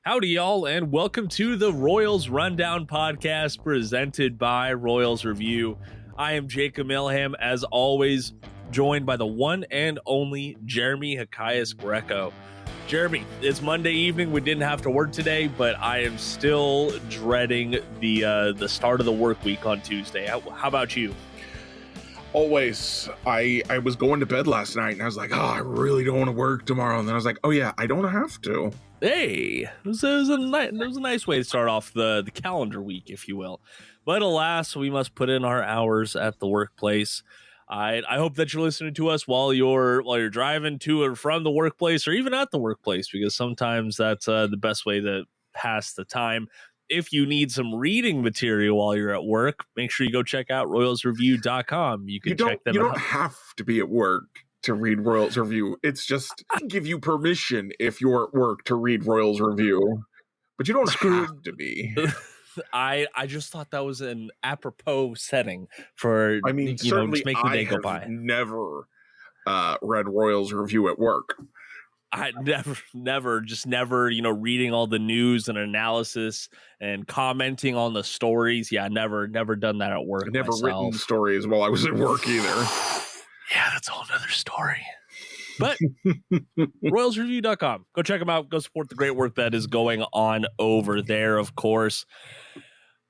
Howdy, y'all, and welcome to the Royals Rundown podcast presented by Royals Review. I am Jacob Milham, as always, joined by the one and only Jeremy Greco. Jeremy, it's Monday evening. We didn't have to work today, but I am still dreading the start of the work week on Tuesday. How about you? Always. I was going to bed last night and I was like, I really don't want to work tomorrow. And then I was like, oh yeah, I don't have to. Hey, it was a nice way to start off the calendar week, if you will. But alas, we must put in our hours at the workplace. I hope that you're listening to us while you're driving to or from the workplace, or even at the workplace, because sometimes that's the best way to pass the time. If you need some reading material while you're at work, make sure you go check out royalsreview.com. You check them out. You don't have to be at work to read Royals Review. It's just give you permission if you're at work to read Royals Review, but you don't have to be. I just thought that was an apropos setting for, certainly just make the day go by. Never read Royals Review at work. I never, reading all the news and analysis and commenting on the stories. Yeah, never done that at work. I've never written stories while I was at work either. Yeah, that's a whole nother story. But royalsreview.com. Go check them out. Go support the great work that is going on over there, of course.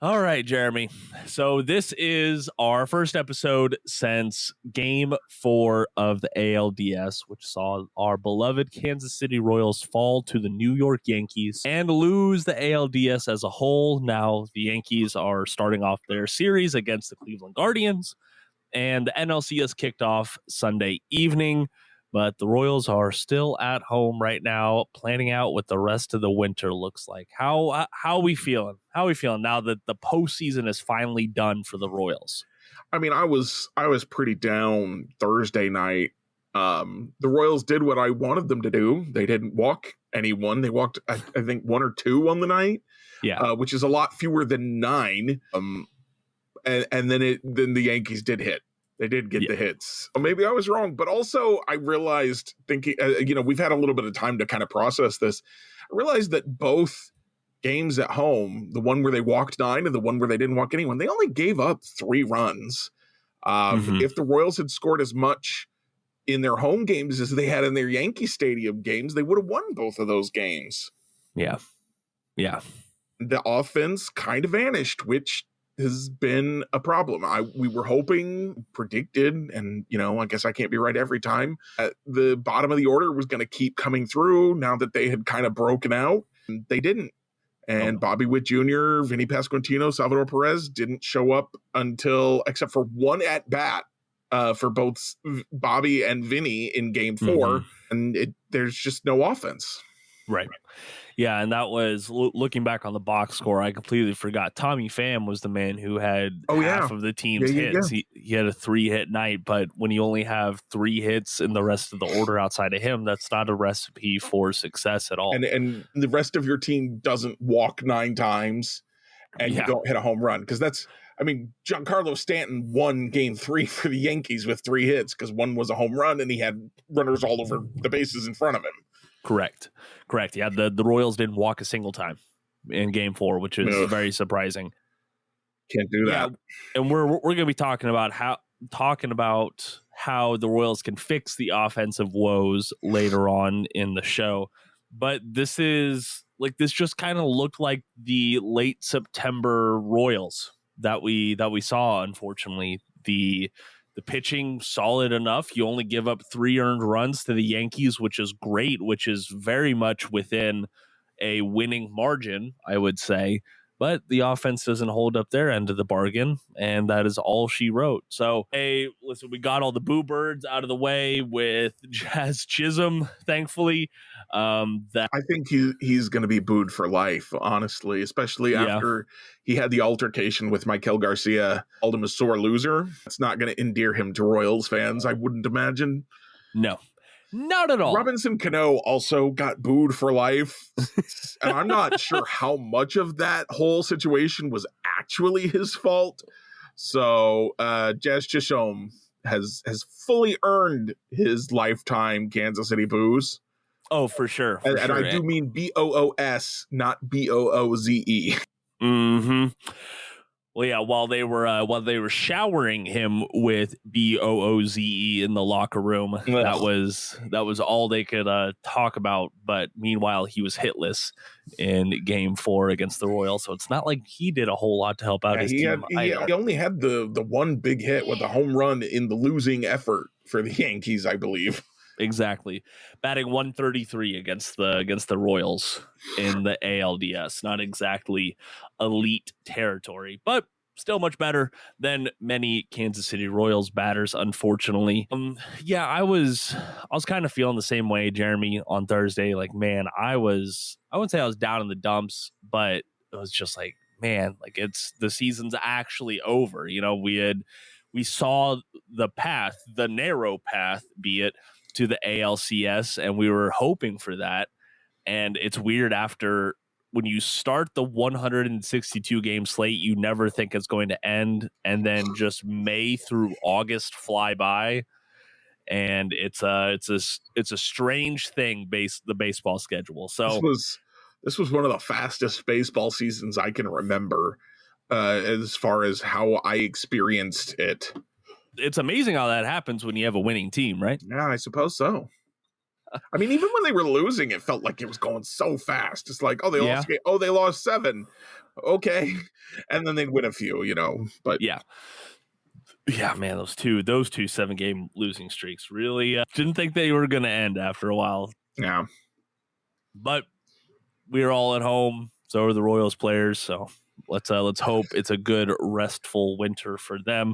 All right, Jeremy. So this is our first episode since Game 4 of the ALDS, which saw our beloved Kansas City Royals fall to the New York Yankees and lose the ALDS as a whole. Now the Yankees are starting off their series against the Cleveland Guardians, and the NLCS kicked off Sunday evening. But the Royals are still at home right now, planning out what the rest of the winter looks like. How are we feeling? How are we feeling now that the postseason is finally done for the Royals? I mean, I was pretty down Thursday night. The Royals did what I wanted them to do. They didn't walk anyone. They walked, I think, one or two on the night. Yeah, which is a lot fewer than 9. And then the Yankees did hit. They did get the hits. Maybe I was wrong, but also I realized, thinking, we've had a little bit of time to kind of process this. I realized that both games at home, the one where they walked 9 and the one where they didn't walk anyone, they only gave up 3 runs. If the Royals had scored as much in their home games as they had in their Yankee Stadium games, they would have won both of those games. Yeah. The offense kind of vanished, which has been a problem. We were predicted, and I guess I can't be right every time. The bottom of the order was going to keep coming through now that they had kind of broken out. They didn't. And Bobby Witt Jr., Vinny Pasquantino, Salvador Perez didn't show up except for one at bat for both Bobby and Vinny in Game 4, and there's just no offense. Right. Yeah, and that was, looking back on the box score, I completely forgot. Tommy Pham was the man who had half of the team's hits. He had a 3-hit night, but when you only have 3 hits in the rest of the order outside of him, that's not a recipe for success at all. And the rest of your team doesn't walk 9 times and you don't hit a home run. Because Giancarlo Stanton won Game 3 for the Yankees with 3 hits because one was a home run and he had runners all over the bases in front of him. Correct. Yeah, the Royals didn't walk a single time in Game 4, which is very surprising. Can't do that. Yeah, and we're going to be talking about how the Royals can fix the offensive woes later on in the show. But this just kind of looked like the late September Royals that we saw. Unfortunately, the pitching solid enough. You only give up 3 earned runs to the Yankees, which is great, which is very much within a winning margin, I would say. But the offense doesn't hold up their end of the bargain, and that is all she wrote. So, hey, listen, we got all the boo birds out of the way with Jazz Chisholm, thankfully. I think he's going to be booed for life, honestly, especially after he had the altercation with Michael Garcia, called him a sore loser. It's not going to endear him to Royals fans, I wouldn't imagine. No. Not at all. Robinson Cano also got booed for life. And I'm not sure how much of that whole situation was actually his fault. So Jazz Chisholm has fully earned his lifetime Kansas City boos. Oh, for sure. And I do mean BOOS, not BOOZE. Mm-hmm. Well, yeah, while they were showering him with BOOZE in the locker room, that was all they could talk about. But meanwhile, he was hitless in Game 4 against the Royals, so it's not like he did a whole lot to help out his team. He only had the one big hit with a home run in the losing effort for the Yankees, I believe. Exactly, batting 133 against the Royals in the ALDS. Not exactly elite territory, but still much better than many Kansas City Royals batters, unfortunately. Yeah, I was kind of feeling the same way, Jeremy, on Thursday. Like, man, I wouldn't say I was down in the dumps, but it was just like, man, like the season's actually over. You know, we saw the narrow path, be it to the ALCS, and we were hoping for that. And it's weird after when you start the 162 game slate, you never think it's going to end, and then just May through August fly by, and it's a strange thing the baseball schedule. So this was one of the fastest baseball seasons I can remember, as far as how I experienced it. It's amazing how that happens when you have a winning team, right? Yeah, I suppose so. I mean, even when they were losing, it felt like it was going so fast. It's like, they lost. They lost 7. Okay, and then they'd win a few, you know. But yeah, man, those two 7-game losing streaks really didn't think they were going to end after a while. Yeah, but we were all at home, so are the Royals players. So let's hope it's a good restful winter for them.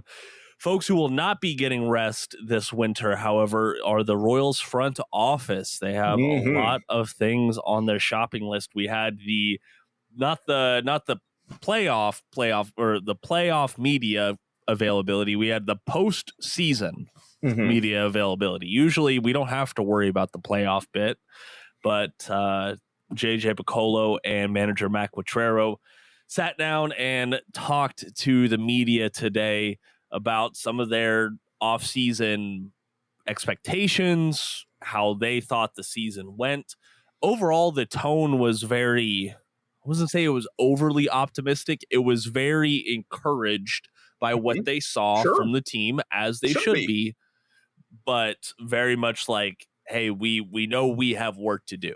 Folks who will not be getting rest this winter, however, are the Royals front office. They have a lot of things on their shopping list. We had not the playoff or the playoff media availability. We had the postseason media availability. Usually we don't have to worry about the playoff bit, but JJ Picollo and manager Mac Quatrero sat down and talked to the media today about some of their offseason expectations, how they thought the season went. Overall, the tone was I wasn't say it was overly optimistic. It was very encouraged by what they saw from the team, as they should be, but very much like, hey, we know we have work to do.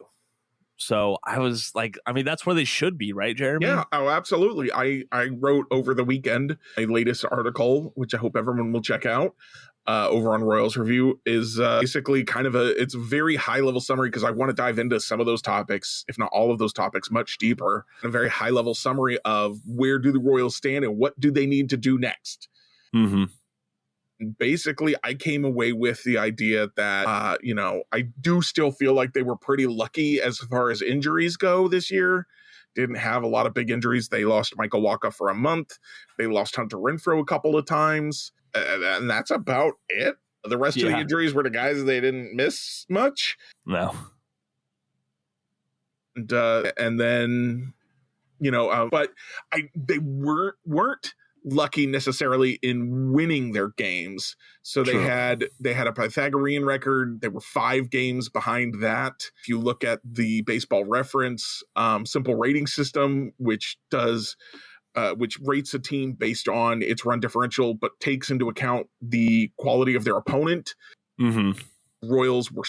So I was like, I mean, that's where they should be, right, Jeremy? Yeah, absolutely. I wrote over the weekend a latest article, which I hope everyone will check out, over on Royals Review, is basically kind of it's a very high-level summary, because I want to dive into some of those topics, if not all of those topics, much deeper. A very high-level summary of where do the Royals stand and what do they need to do next. Basically, I came away with the idea that, I do still feel like they were pretty lucky as far as injuries go this year. Didn't have a lot of big injuries. They lost Michael Wacha for a month. They lost Hunter Renfroe a couple of times. And that's about it. The rest of the injuries were the guys they didn't miss much. No. And then, but they weren't lucky necessarily in winning their games. So they had a Pythagorean record. They were 5 games behind that. If you look at the Baseball Reference simple rating system, which rates a team based on its run differential, but takes into account the quality of their opponent. Royals were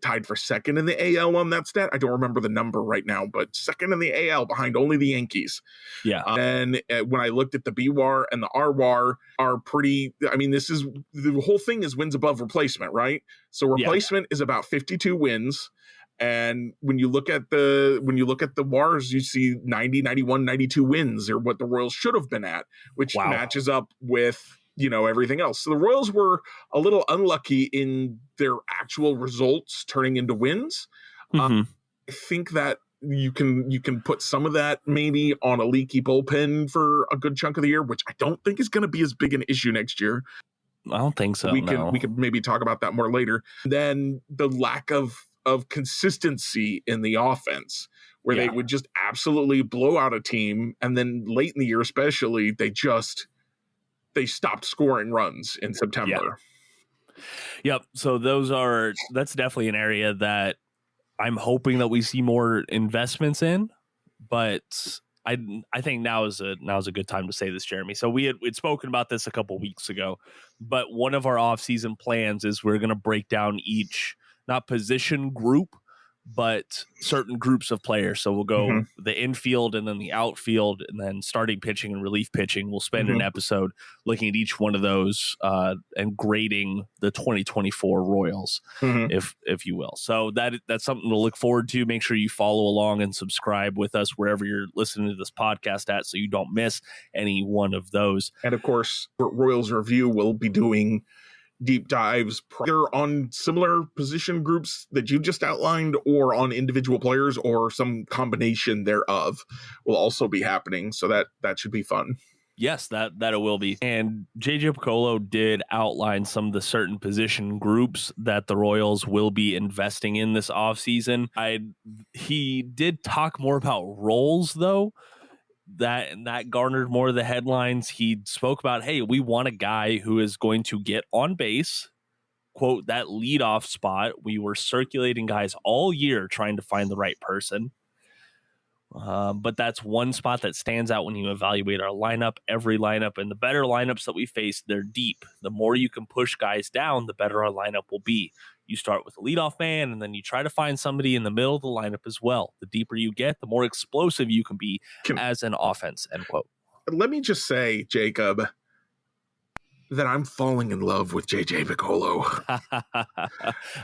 tied for second in the AL on that stat. I don't remember the number right now, but second in the AL behind only the Yankees. Yeah. And when I looked at the BWAR and the RWAR are pretty, I mean, the whole thing is wins above replacement, right? So replacement is about 52 wins. And when you look at the WARs, you see 90, 91, 92 wins are what the Royals should have been at, which matches up with everything else. So the Royals were a little unlucky in their actual results turning into wins. I think that you can put some of that maybe on a leaky bullpen for a good chunk of the year, which I don't think is going to be as big an issue next year. I don't think so. We could maybe talk about that more later. Then the lack of consistency in the offense, where they would just absolutely blow out a team, and then late in the year especially, they stopped scoring runs in September. Yep. So that's definitely an area that I'm hoping that we see more investments in, but I think now is a good time to say this, Jeremy. So we'd spoken about this a couple weeks ago, but one of our offseason plans is we're going to break down each, not position group, but certain groups of players. So we'll go the infield and then the outfield, and then starting pitching and relief pitching. We'll spend an episode looking at each one of those and grading the 2024 Royals, if you will. So that's something to look forward to. Make sure you follow along and subscribe with us wherever you're listening to this podcast at, so you don't miss any one of those. And of course, Royals Review will be doing deep dives either on similar position groups that you just outlined or on individual players, or some combination thereof will also be happening. So that should be fun. Yes, that it will be. And JJ Picollo did outline some of the certain position groups that the Royals will be investing in this offseason. He did talk more about roles, though. That garnered more of the headlines. He spoke about, hey, we want a guy who is going to get on base, quote, that leadoff spot. We were circulating guys all year trying to find the right person. But that's one spot that stands out when you evaluate our lineup, every lineup, and the better lineups that we face, they're deep. The more you can push guys down, the better our lineup will be. You start with a leadoff man, and then you try to find somebody in the middle of the lineup as well. The deeper you get, the more explosive you can be as an offense, end quote. Let me just say, Jacob, that I'm falling in love with JJ Picollo.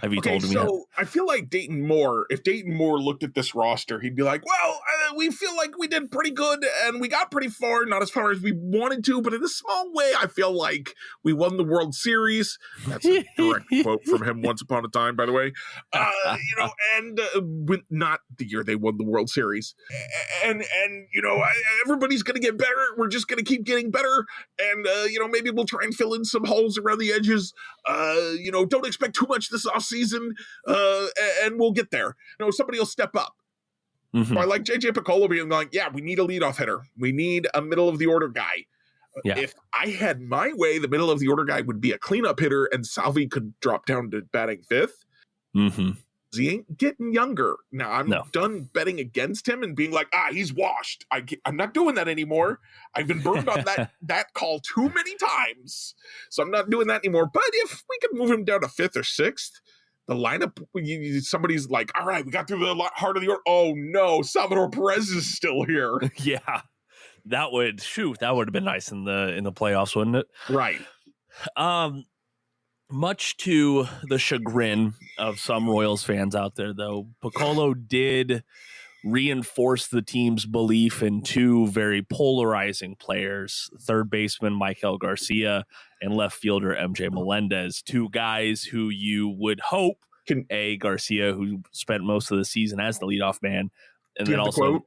Have you told me that? So I feel like if Dayton Moore looked at this roster, he'd be like, well, we feel like we did pretty good and we got pretty far, not as far as we wanted to, but in a small way, I feel like we won the World Series. That's a direct quote from him once upon a time, by the way. Not the year they won the World Series. And everybody's going to get better. We're just going to keep getting better. And, maybe we'll try and fill in some holes around the edges. Don't expect too much this offseason, and we'll get there. Somebody will step up. I like JJ Picollo being like, yeah, we need a leadoff hitter. We need a middle of the order guy. Yeah. If I had my way, the middle of the order guy would be a cleanup hitter, and Salvi could drop down to batting fifth. He ain't getting younger. Now, I'm done betting against him and being like, he's washed. I'm not doing that anymore. I've been burned on that call too many times. So I'm not doing that anymore. But if we could move him down to fifth or sixth, the lineup, somebody's like, all right, we got through the heart of the order. Oh, no, Salvador Perez is still here. Yeah, that would have been nice in the playoffs, wouldn't it? Right. Much to the chagrin of some Royals fans out there, though, Picollo did reinforce the team's belief in two very polarizing players, third baseman Michael Garcia and left fielder MJ Melendez, two guys who you would hope Garcia, who spent most of the season as the leadoff man, and then also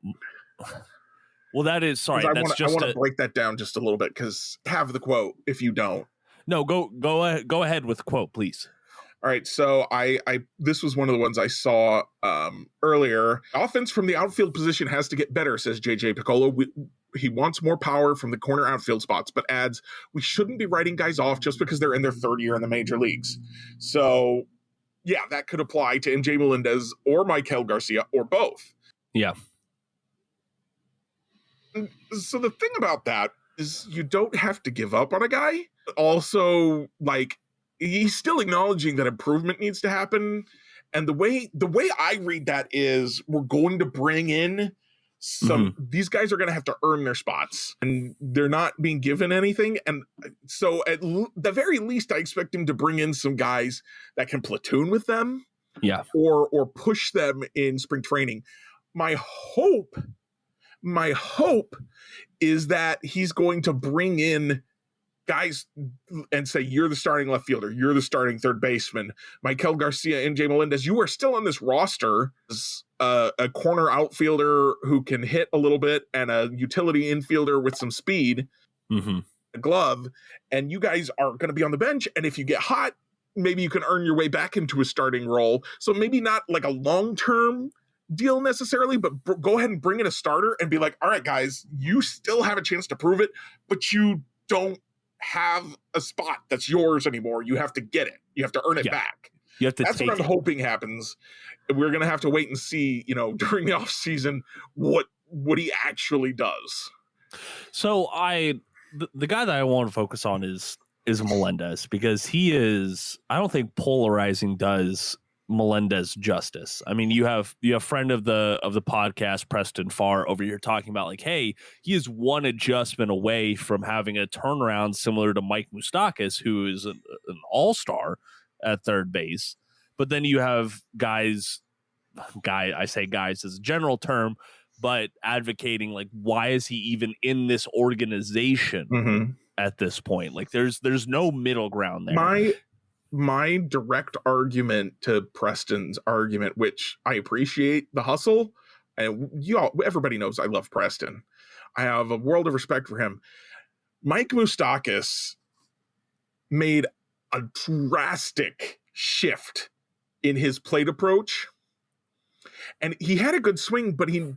well, that is sorry. I want to break that down just a little bit, because have the quote if you don't. No, go ahead with the quote, please. All right, so I this was one of the ones I saw earlier. Offense from the outfield position has to get better, says JJ Picollo. He wants more power from the corner outfield spots, but adds, we shouldn't be writing guys off just because they're in their third year in the major leagues. So, yeah, that could apply to MJ Melendez or Michael Garcia or both. Yeah. So the thing about that is you don't have to give up on a guy. Also, he's still acknowledging that improvement needs to happen. And the way I read that is we're going to bring in these guys are going to have to earn their spots, and they're not being given anything. And so at the very least, I expect him to bring in some guys that can platoon with them. Yeah. Or push them in spring training. My hope is that he's going to bring in guys and say, you're the starting left fielder, you're the starting third baseman, Michael Garcia and MJ Melendez, you are still on this roster as a corner outfielder who can hit a little bit and a utility infielder with some speed, a glove, and you guys are going to be on the bench, and if you get hot, maybe you can earn your way back into a starting role. So maybe not like a long-term deal necessarily, but go ahead and bring in a starter and be like, all right, guys, you still have a chance to prove it, but you don't have a spot that's yours anymore. You have to get it. You have to earn it back. You have to That's take what I'm it. hoping happens. We're going to have to wait and see, during the offseason, what he actually does. So the guy that I want to focus on is Melendez, because he is, I don't think polarizing does Melendez justice. I mean, you have friend of the podcast, Preston Farr, over here talking about like, hey, he is one adjustment away from having a turnaround similar to Mike Moustakas, who is an all-star at third base. But then you have I say guys as a general term, but advocating like, why is he even in this organization at this point? Like there's no middle ground there. My direct argument to Preston's argument, which I appreciate the hustle, and everybody knows I love Preston. I have a world of respect for him. Mike Moustakas made a drastic shift in his plate approach, and he had a good swing, but he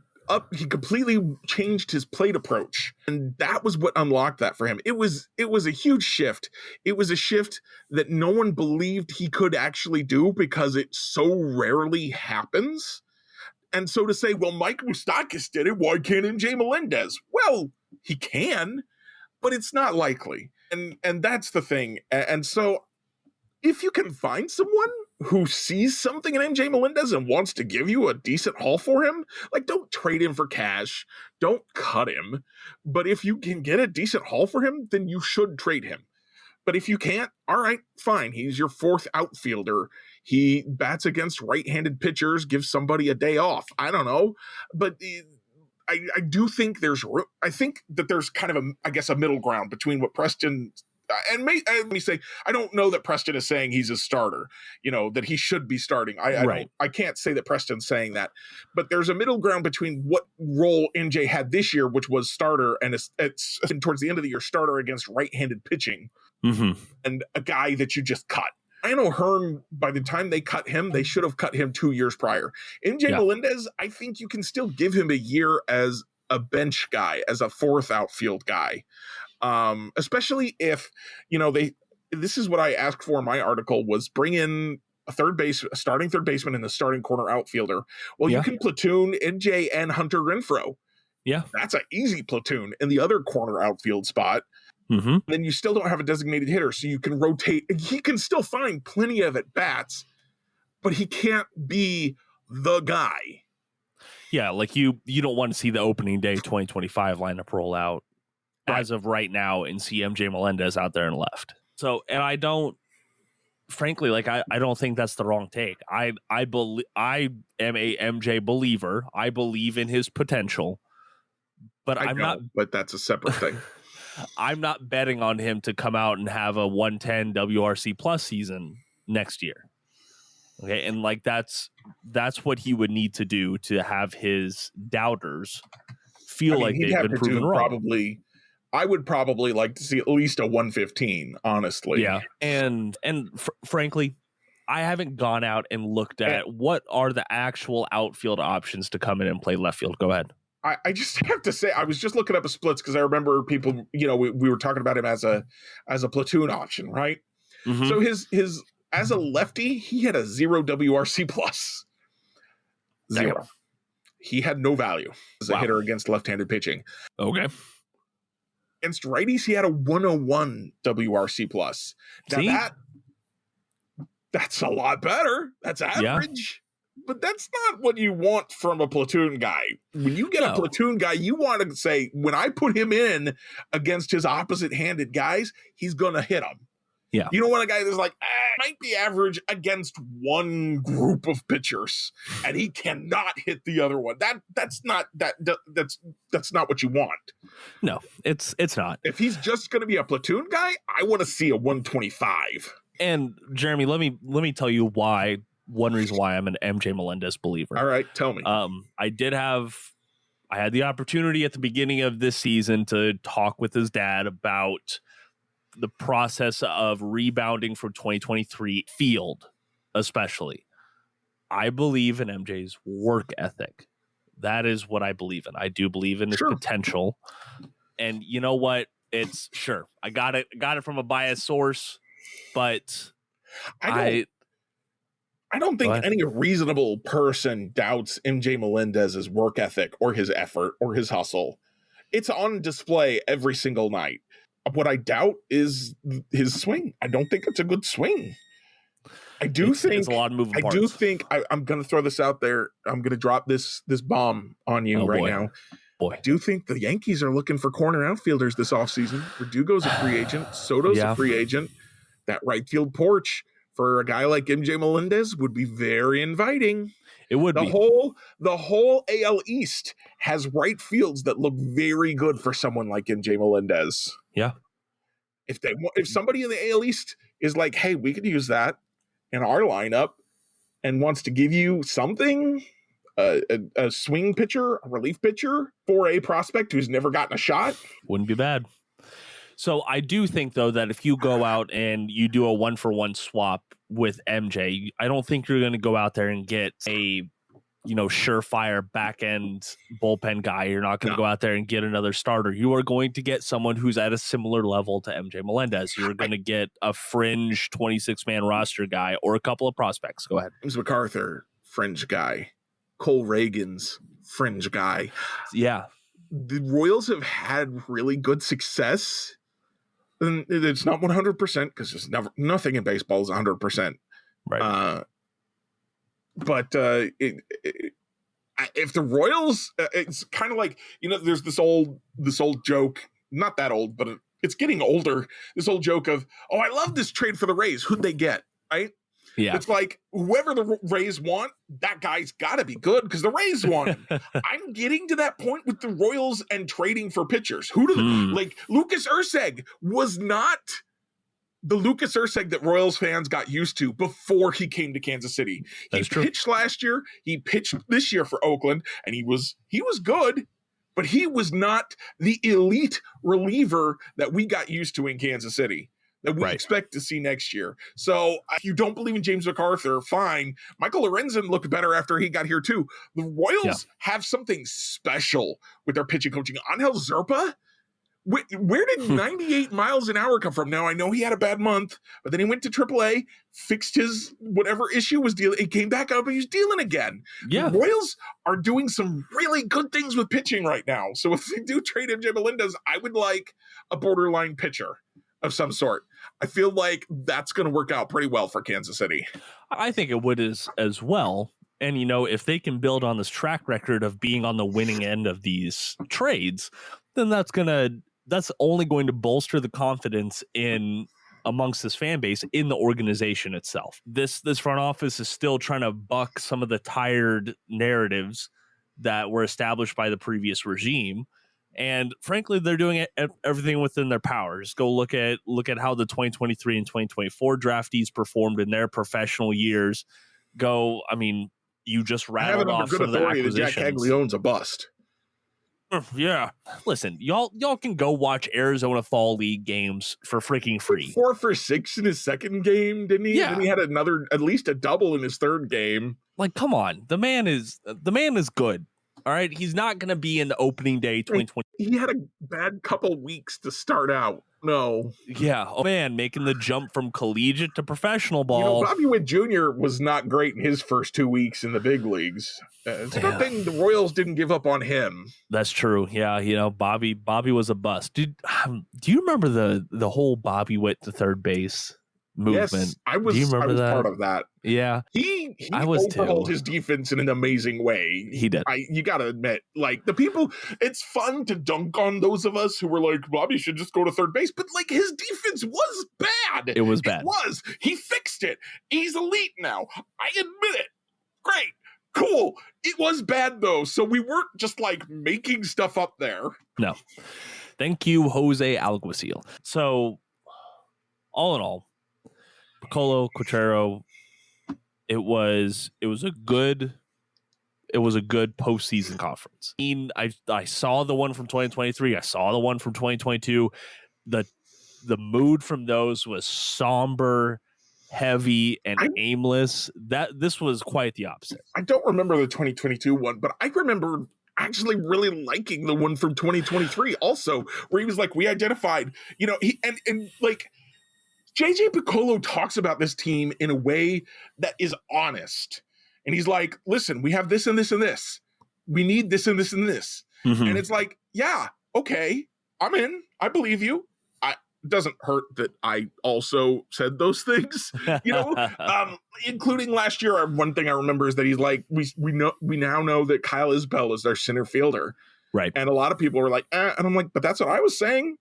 completely changed his plate approach, and that was what unlocked that for him. It was a huge shift. It was a shift that no one believed he could actually do because it so rarely happens. And so to say, well, Mike Moustakas did it, why can't MJ Melendez? Well, he can, but it's not likely. And that's the thing. And so if you can find someone who sees something in MJ Melendez and wants to give you a decent haul for him, like, don't trade him for cash, don't cut him. But if you can get a decent haul for him, then you should trade him. But if you can't, all right, fine. He's your fourth outfielder. He bats against right-handed pitchers, gives somebody a day off. I don't know. But I do think I think that there's kind of a middle ground between what Preston and let me say, I don't know that Preston is saying he's a starter, that he should be starting. I can't say that Preston's saying that, but there's a middle ground between what role MJ had this year, which was starter, and it's towards the end of the year, starter against right-handed pitching, and a guy that you just cut. I know Hearn, by the time they cut him, they should have cut him 2 years prior. MJ Melendez, I think you can still give him a year as a bench guy, as a fourth outfield guy. Especially if, this is what I asked for in my article, was bring in a starting third baseman and a starting corner outfielder. Well, you can platoon NJ and Hunter Renfroe. Yeah. That's an easy platoon in the other corner outfield spot. Then you still don't have a designated hitter, so you can rotate. He can still find plenty of at-bats, but he can't be the guy. Yeah, like you don't want to see the opening day 2025 lineup roll out as of right now and see MJ Melendez out there and left. So, and I don't, frankly, like I don't think that's the wrong take. I am a MJ believer. I believe in his potential, but but that's a separate thing. I'm not betting on him to come out and have a 110 WRC plus season next year. Okay, and like that's what he would need to do to have his doubters feel like they've been proven wrong. I would probably like to see at least a 115, honestly. Yeah, and frankly, I haven't gone out and looked at what are the actual outfield options to come in and play left field. Go ahead. I just have to say, I was just looking up his splits because I remember people, we were talking about him as a platoon option, right? So his as a lefty, he had a 0 WRC plus. 0. Damn. He had no value as a hitter against left-handed pitching. Okay. Against righties, he had a 101 WRC plus. Now that's a lot better. That's average. But that's not what you want from a platoon guy. When you get a platoon guy, you want to say, when I put him in against his opposite-handed guys, he's going to hit them. Yeah. You don't want a guy that's like, might be average against one group of pitchers, and he cannot hit the other one. That's not what you want. No, it's not. If he's just going to be a platoon guy, I want to see a 125. And Jeremy, let me tell you why. One reason why I'm an MJ Melendez believer. All right, tell me. I had the opportunity at the beginning of this season to talk with his dad about the process of rebounding from 2023 field, especially. I believe in MJ's work ethic. That is what I believe in. I do believe in his potential. And you know what? It's I got it from a biased source, but I don't think any reasonable person doubts MJ Melendez's work ethic or his effort or his hustle. It's on display every single night. What I doubt is his swing. I don't think it's a good swing. It's a lot of moving parts. I do think I'm going to throw this out there. I'm going to drop this bomb on you now. Boy. I do think the Yankees are looking for corner outfielders this offseason. Verdugo's a free agent. Soto's a free agent. That right field porch for a guy like MJ Melendez would be very inviting. It would be. The whole AL East has right fields that look very good for someone like MJ Melendez. Yeah. If somebody in the AL East is like, hey, we could use that in our lineup and wants to give you something, a swing pitcher, a relief pitcher for a prospect who's never gotten a shot, wouldn't be bad. So I do think, though, that if you go out and you do a 1-for-1 swap with MJ, I don't think you're going to go out there and get a, surefire back end bullpen guy. You're not going to go out there and get another starter. You are going to get someone who's at a similar level to MJ Melendez. You're going to get a fringe 26-man roster guy or a couple of prospects. Go ahead. James MacArthur, fringe guy. Cole Reagan's fringe guy. Yeah. The Royals have had really good success. And it's not 100% because there's nothing in baseball is 100%. Right. But if the Royals, it's kind of like, there's this old joke, not that old, but it's getting older. This old joke of, oh, I love this trade for the Rays. Who'd they get? Right. Yeah. It's like whoever the Rays want, that guy's got to be good because the Rays won. I'm getting to that point with the Royals and trading for pitchers. Like Lucas Erceg was not the Lucas Erceg that Royals fans got used to before he came to Kansas City. He pitched last year. He pitched this year for Oakland, and he was good, but he was not the elite reliever that we got used to in Kansas City that we expect to see next year. So if you don't believe in James MacArthur, fine. Michael Lorenzen looked better after he got here too. The Royals have something special with their pitching coaching. Angel Zerpa, where did 98 miles an hour come from? Now, I know he had a bad month, but then he went to AAA, fixed his whatever issue was dealing. He came back up and he's dealing again. Yeah. The Royals are doing some really good things with pitching right now. So if they do trade MJ Melendez, I would like a borderline pitcher of some sort. I feel like that's going to work out pretty well for Kansas City. I think it would as well. And, if they can build on this track record of being on the winning end of these trades, then that's only going to bolster the confidence amongst this fan base in the organization itself. This front office is still trying to buck some of the tired narratives that were established by the previous regime. And frankly, they're doing everything within their power. Just go look at how the 2023 and 2024 draftees performed in their professional years. You just rattled off some of the acquisitions. Jack Caglione's a bust. Yeah. Listen, y'all can go watch Arizona Fall League games for freaking free. 4 for 6 in his second game, didn't he? Yeah. And he had at least a double in his third game. Like, come on. The man is good. All right, he's not going to be in the opening day 2020. He had a bad couple weeks to start out. No. Yeah. Oh, man, making the jump from collegiate to professional ball. Bobby Witt Jr. was not great in his first 2 weeks in the big leagues. It's a good thing the Royals didn't give up on him. That's true. Yeah, Bobby was a bust. Dude, do you remember the whole Bobby Witt to third base movement? Yes, I was part of that. Yeah. He overhauled his defense in an amazing way. He did. You got to admit, like, the people, it's fun to dunk on those of us who were like, Bobby should just go to third base. But, like, his defense was bad. It was bad. It was. He fixed it. He's elite now. I admit it. Great. Cool. It was bad, though. So we weren't just, like, making stuff up there. No. Thank you, Jose Alguacil. So, all in all, Picollo, Quatrero, it was a good postseason conference. I saw the one from 2023. I saw the one from 2022. The mood from those was somber, heavy, and aimless. This was quite the opposite. I don't remember the 2022 one, but I remember actually really liking the one from 2023 also, where he was like, we identified, JJ Picollo talks about this team in a way that is honest. And he's like, listen, we have this and this and this. We need this and this and this. Mm-hmm. And it's like, yeah, okay, I'm in. I believe you. It doesn't hurt that I also said those things, including last year. One thing I remember is that he's like, we now know that Kyle Isbell is their center fielder. Right. And a lot of people were like, and I'm like, but that's what I was saying.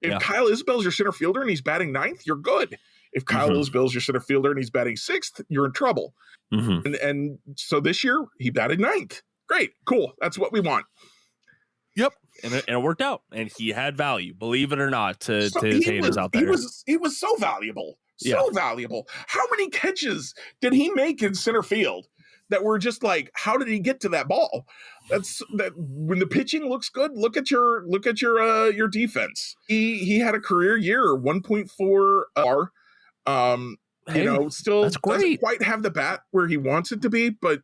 If Kyle Isbell's your center fielder and he's batting ninth, you're good. If Kyle Isbell's your center fielder and he's batting sixth, you're in trouble. Mm-hmm. And so this year he batted ninth. Great. Cool. That's what we want. Yep. And it worked out. And he had value, believe it or not, to his haters out there. He was so valuable. So valuable. How many catches did he make in center field that were just like, how did he get to that ball? That's that when the pitching looks good, look at your defense. He had a career year, 1.4 R. Still that's great. Doesn't quite have the bat where he wants it to be, but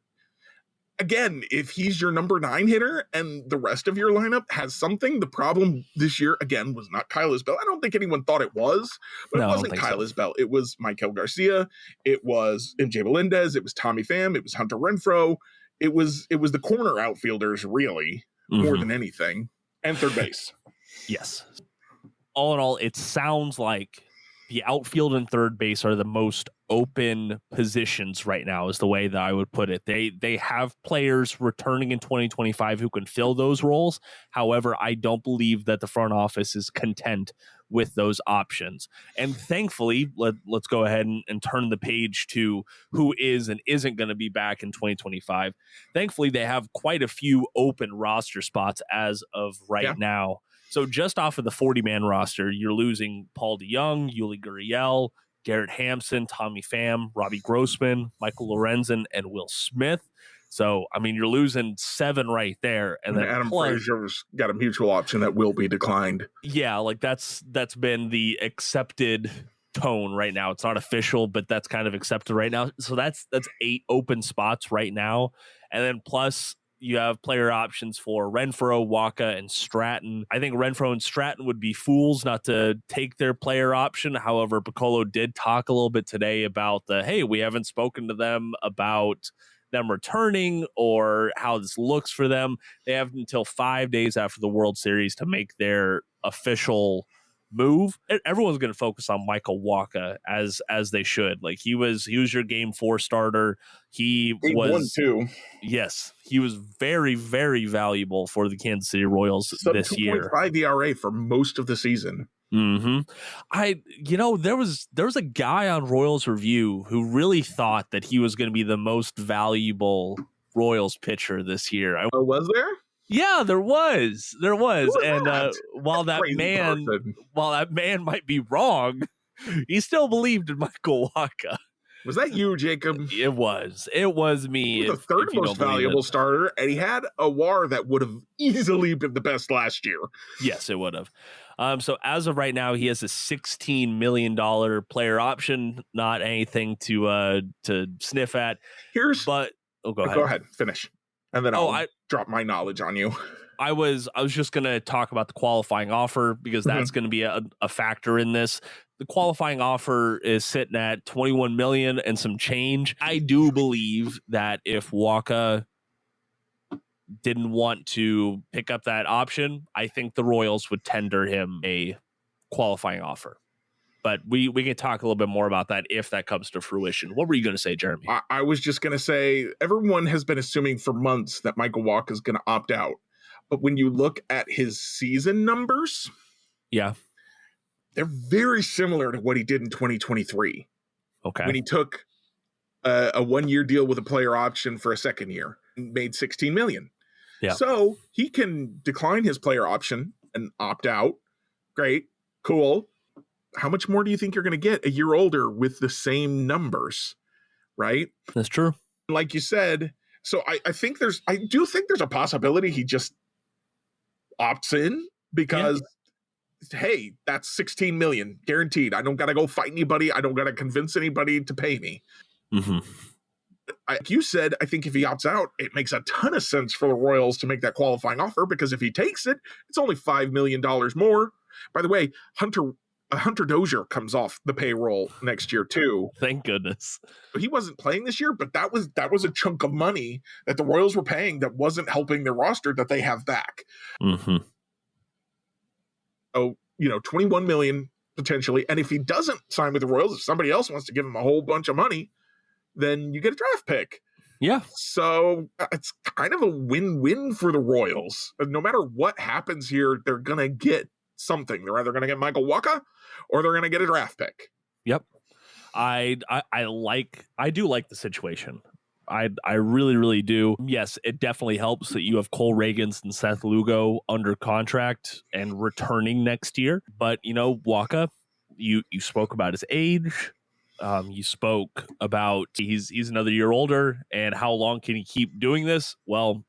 again, if he's your number 9 hitter and the rest of your lineup has something, the problem this year, again, was not Kyle Isbell. I don't think anyone thought it was, but it wasn't Kyle Isbell. It was Michael Garcia. It was MJ Melendez. It was Tommy Pham. It was Hunter Renfroe. It was the corner outfielders, really, more than anything, and third base. Yes. All in all, it sounds like the outfield and third base are the most open positions right now, is the way that I would put it. They have players returning in 2025 who can fill those roles. However, I don't believe that the front office is content with those options. And thankfully, let's go ahead and turn the page to who is and isn't going to be back in 2025. Thankfully, they have quite a few open roster spots as of right now. So just off of the 40-man roster, you're losing Paul DeYoung, Yuli Gurriel, Garrett Hampson, Tommy Pham, Robbie Grossman, Michael Lorenzen, and Will Smith. So, I mean, you're losing 7 right there. And then Adam Frazier's got a mutual option that will be declined. Yeah, like that's been the accepted tone right now. It's not official, but that's kind of accepted right now. So that's 8 open spots right now. And then plus you have player options for Renfroe, Waka, and Stratton. I think Renfroe and Stratton would be fools not to take their player option. However, Picollo did talk a little bit today about we haven't spoken to them about them returning or how this looks for them. They have until 5 days after the World Series to make their official move. Everyone's going to focus on Michael Waka as they should. Like he was your game 4 starter. He was 1-2. Yes, he was very, very valuable for the Kansas City Royals this year. 2.5 ERA for most of the season. Mm-hmm. There was a guy on Royals Review who really thought that he was going to be the most valuable Royals pitcher this year. Was there? Yeah, there was. And while that man might be wrong, he still believed in Michael Waka. Was that you, Jacob? It was me. He was the third most valuable starter, and he had a WAR that would have easily been the best last year. Yes, it would have. So as of right now, he has a $16 million player option. Not anything to sniff at. Go ahead. Go ahead, finish, and then I'll drop my knowledge on you. I was just going to talk about the qualifying offer because that's going to be a factor in this. The qualifying offer is sitting at $21 million and some change. I do believe that if Waka didn't want to pick up that option, I think the Royals would tender him a qualifying offer. But we can talk a little bit more about that if that comes to fruition. What were you going to say, Jeremy? I was just going to say everyone has been assuming for months that Michael Waka is going to opt out. But when you look at his season numbers, they're very similar to what he did in 2023. Okay. When he took a 1-year deal with a player option for a second year and made $16 million. Yeah. So he can decline his player option and opt out. Great. Cool. How much more do you think you're going to get a year older with the same numbers? Right? That's true. Like you said. So I do think there's a possibility he just opts in because hey, that's $16 million guaranteed. I don't got to go fight anybody. I don't got to convince anybody to pay me. Mm-hmm. Like you said, I think if he opts out, it makes a ton of sense for the Royals to make that qualifying offer because if he takes it, it's only $5 million more. By the way, Hunter Hunter Dozier comes off the payroll next year too. Thank goodness. He wasn't playing this year, but that was a chunk of money that the Royals were paying that wasn't helping their roster that they have back. Mm-hmm. Oh, 21 million potentially. And if he doesn't sign with the Royals, if somebody else wants to give him a whole bunch of money, then you get a draft pick. Yeah. So it's kind of a win-win for the Royals. No matter what happens here, they're going to get something. They're either going to get Michael Wacha or they're going to get a draft pick. Yep. I do like the situation. I really, really do. Yes, it definitely helps that you have Cole Ragans and Seth Lugo under contract and returning next year. But, Wacha, you spoke about his age. You spoke about he's another year older and how long can he keep doing this? Well,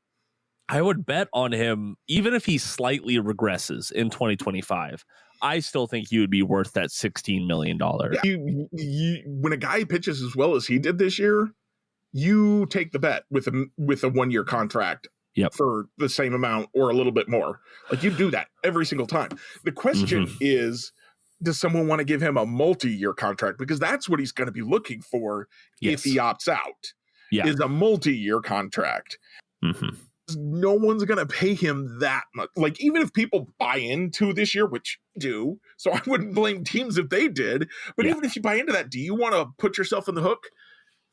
I would bet on him, even if he slightly regresses in 2025. I still think he would be worth that $16 million. Yeah, when a guy pitches as well as he did this year, you take the bet with a 1-year contract for the same amount or a little bit more. Like, you do that every single time. The question is, does someone want to give him a multi-year contract? Because that's what he's going to be looking for if he opts out, is a multi-year contract. Mm-hmm. No one's going to pay him that much. Like, even if people buy into this year, which do, so I wouldn't blame teams if they did, but even if you buy into that, do you want to put yourself in the hook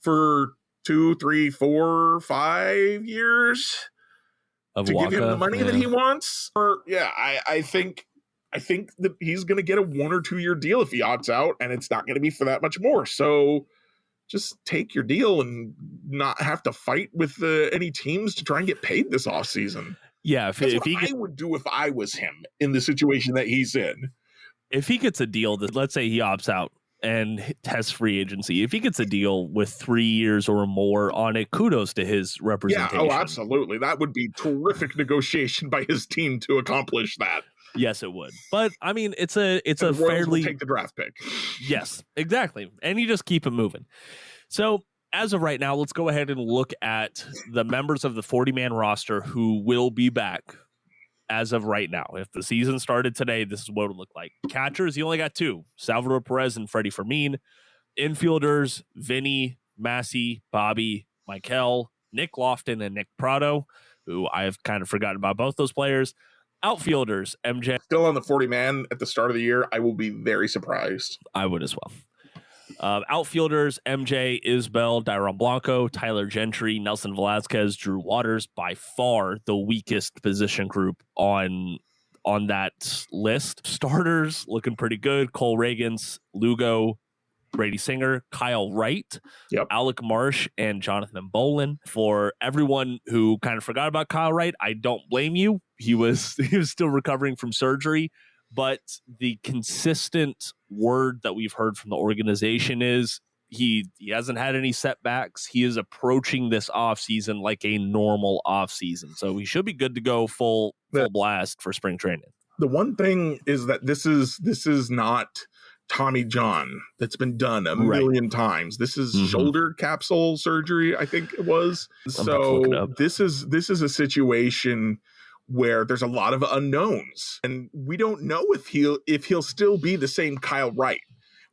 for 2, 3, 4, 5 years of to Wacha, give him the money that he wants? Or I think that he's going to get a 1 or 2 year deal if he opts out, and it's not going to be for that much more. So just take your deal and not have to fight with any teams to try and get paid this offseason. Yeah, I would do if I was him in the situation that he's in. If he gets a deal that, let's say he opts out and tests free agency, if he gets a deal with 3 years or more on it, kudos to his representation. Yeah, absolutely. That would be terrific negotiation by his team to accomplish that. Yes, it would. But I mean, it's a Royals fairly will take the draft pick. Yes, exactly. And you just keep it moving. So as of right now, let's go ahead and look at the members of the 40-man roster who will be back as of right now. If the season started today, this is what it would look like. Catchers, you only got 2, Salvador Perez and Freddie Fermin. Infielders, Vinny, Massey, Bobby, Michael, Nick Lofton, and Nick Prado, who I've kind of forgotten about both those players. Outfielders, MJ. Still on the 40-man at the start of the year. I will be very surprised. I would as well. Outfielders, MJ, Isbel, Dairon Blanco, Tyler Gentry, Nelson Velasquez, Drew Waters, by far the weakest position group on that list. Starters, looking pretty good. Cole Ragans, Lugo, Brady Singer, Kyle Wright, Alec Marsh, and Jonathan Bolin. For everyone who kind of forgot about Kyle Wright, I don't blame you. He was still recovering from surgery, but the consistent word that we've heard from the organization is he hasn't had any setbacks. He is approaching this offseason like a normal offseason. So he should be good to go full blast for spring training. The one thing is that this is not Tommy John that's been done a million times. This is shoulder capsule surgery, I think it was. So this is a situation where there's a lot of unknowns, and we don't know if he'll still be the same Kyle Wright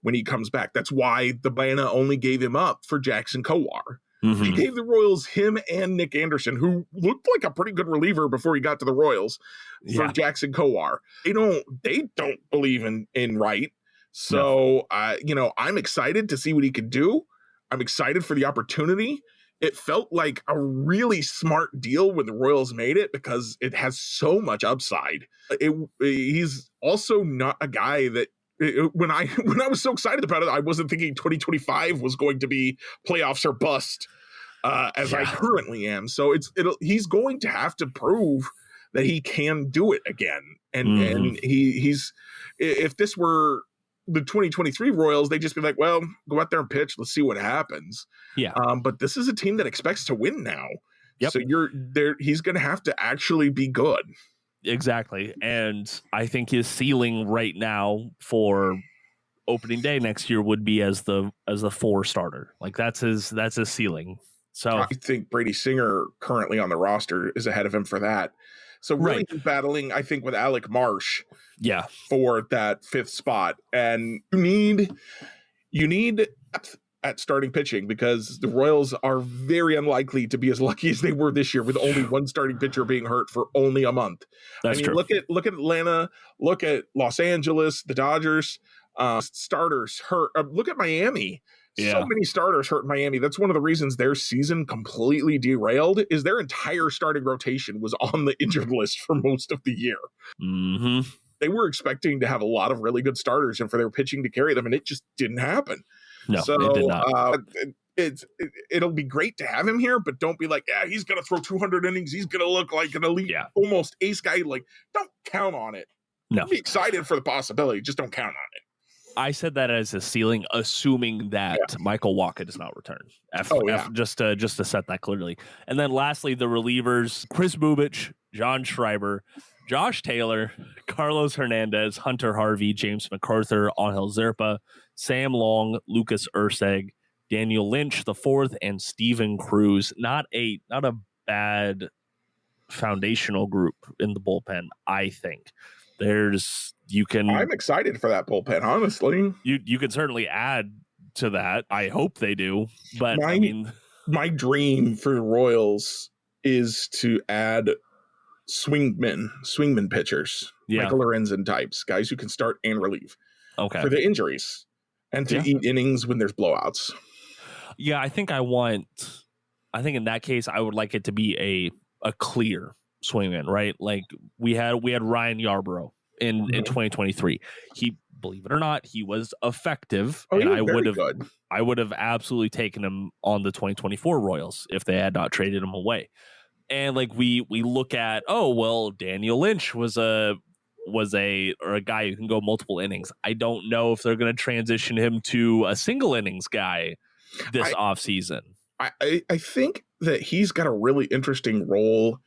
when he comes back. That's why the Atlanta only gave him up for Jackson Kowar. He gave the Royals him and Nick Anderson, who looked like a pretty good reliever before he got to the Royals, for Jackson Kowar. They don't believe in Wright. So, I'm excited to see what he could do. I'm excited for the opportunity. It felt like a really smart deal when the Royals made it because it has so much upside. He's also not a guy that when I was so excited about it, I wasn't thinking 2025 was going to be playoffs or bust as I currently am. So he's going to have to prove that he can do it again. And he's if this were the 2023 Royals, they'd just be like, well, go out there and pitch. Let's see what happens. Yeah. But this is a team that expects to win now. Yep. So he's going to have to actually be good. Exactly. And I think his ceiling right now for opening day next year would be as the 4 starter. Like that's his ceiling. So I think Brady Singer currently on the roster is ahead of him for that. So really Right. he's battling, I think, with Alec Marsh Yeah. for that 5th spot. And you need depth at starting pitching because the Royals are very unlikely to be as lucky as they were this year with only one starting pitcher being hurt for only a month. That's true. Look at Atlanta, look at Los Angeles, the Dodgers, starters hurt. Look at Miami. So many starters hurt in Miami. That's one of the reasons their season completely derailed is their entire starting rotation was on the injured list for most of the year. Mm-hmm. They were expecting to have a lot of really good starters and for their pitching to carry them, and it just didn't happen. No, so, it did not. It'll be great to have him here, but don't be like, yeah, he's going to throw 200 innings. He's going to look like an elite, almost ace guy. Like, don't count on it. No. Be excited for the possibility. Just don't count on it. I said that as a ceiling, assuming that Michael Wacha does not return. Just to set that clearly. And then lastly, the relievers, Chris Bubich, John Schreiber, Josh Taylor, Carlos Hernandez, Hunter Harvey, James MacArthur, Angel Zerpa, Sam Long, Lucas Urseg, Daniel Lynch the fourth, and Steven Cruz. Not a bad foundational group in the bullpen, I think. I'm excited for that bullpen, honestly. You can certainly add to that. I hope they do. But my dream for the Royals is to add swingman pitchers, Michael Lorenzen types, guys who can start and relieve for the injuries and to eat innings when there's blowouts. Yeah, I think in that case, I would like it to be a clear swingman, right? Like we had Ryan Yarbrough in 2023. He, believe it or not, he was effective. And I would have absolutely taken him on the 2024 Royals if they had not traded him away. And like we look at, Daniel Lynch was a guy who can go multiple innings. I don't know if they're going to transition him to a single innings guy this offseason. I think that he's got a really interesting role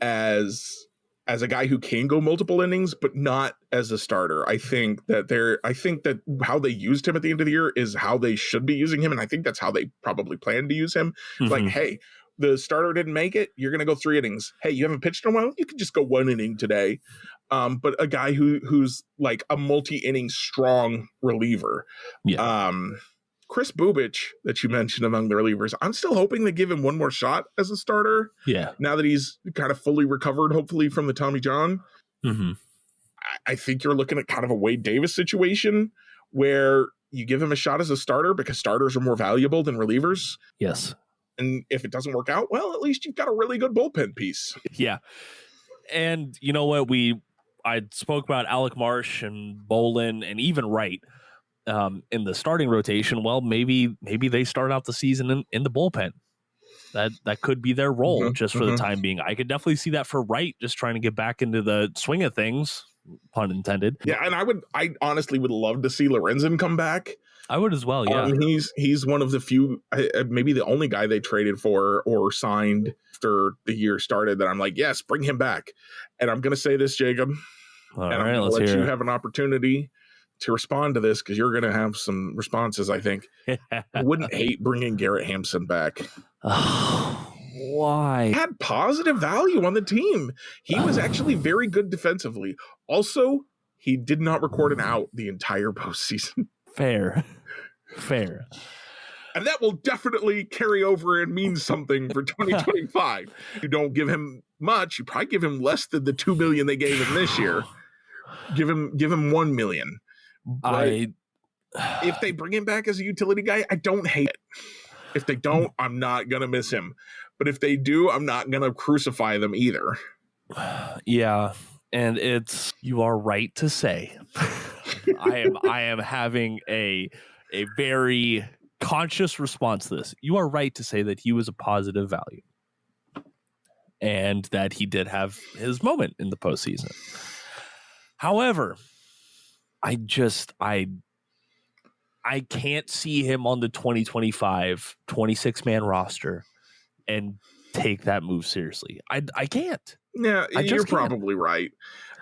as a guy who can go multiple innings, but not as a starter. I think that how they used him at the end of the year is how they should be using him. And I think that's how they probably plan to use him. Mm-hmm. Like, hey, the starter didn't make it. You're going to go 3 innings. Hey, you haven't pitched in a while. You can just go 1 inning today. But a guy who's like a multi-inning strong reliever. Yeah. Chris Bubich that you mentioned among the relievers, I'm still hoping they give him one more shot as a starter. Yeah. Now that he's kind of fully recovered, hopefully, from the Tommy John. Mm-hmm. I think you're looking at kind of a Wade Davis situation where you give him a shot as a starter because starters are more valuable than relievers. Yes. And if it doesn't work out, well, at least you've got a really good bullpen piece. Yeah. And you know what? I spoke about Alec Marsh and Bolin and even Wright in the starting rotation. Well, maybe they start out the season in the bullpen. That could be their role just for the time being. I could definitely see that for Wright, just trying to get back into the swing of things, pun intended. Yeah, and I honestly would love to see Lorenzen come back. I would as well, yeah. He's one of the few, maybe the only guy they traded for or signed after the year started that I'm like, yes, bring him back. And I'm going to say this, Jacob. All right, let's let hear you it. have an opportunity to respond to this because you're going to have some responses, I think. I wouldn't hate bringing Garrett Hampson back. Oh, why? He had positive value on the team. He was actually very good defensively. Also, he did not record an out the entire postseason. Fair. And that will definitely carry over and mean something for 2025. You don't give him much. You probably give him less than the $2 million they gave him this year. Give him $1 million. But if they bring him back as a utility guy, I don't hate it. If they don't, I'm not gonna miss him. But if they do, I'm not gonna crucify them either. Yeah, and you are right to say. I am having a very conscious response to this. You are right to say that he was a positive value and that he did have his moment in the postseason. However, I can't see him on the 2025 26-man roster and take that move seriously. I can't. Yeah, you're probably right.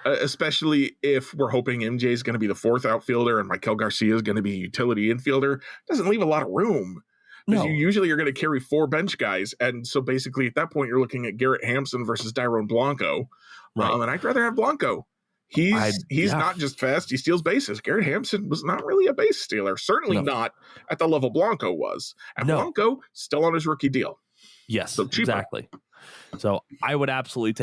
Especially if we're hoping MJ is going to be the 4th outfielder and Maikel Garcia is going to be a utility infielder. Doesn't leave a lot of room Because No. you usually are going to carry 4 bench guys. And so basically at that point, you're looking at Garrett Hampson versus Dyrone Blanco. Right. And I'd rather have Blanco. He's not just fast, he steals bases. Garrett Hampson was not really a base stealer. Certainly not at the level Blanco was. And Blanco still on his rookie deal. Yes, so cheaper. Exactly. So I would absolutely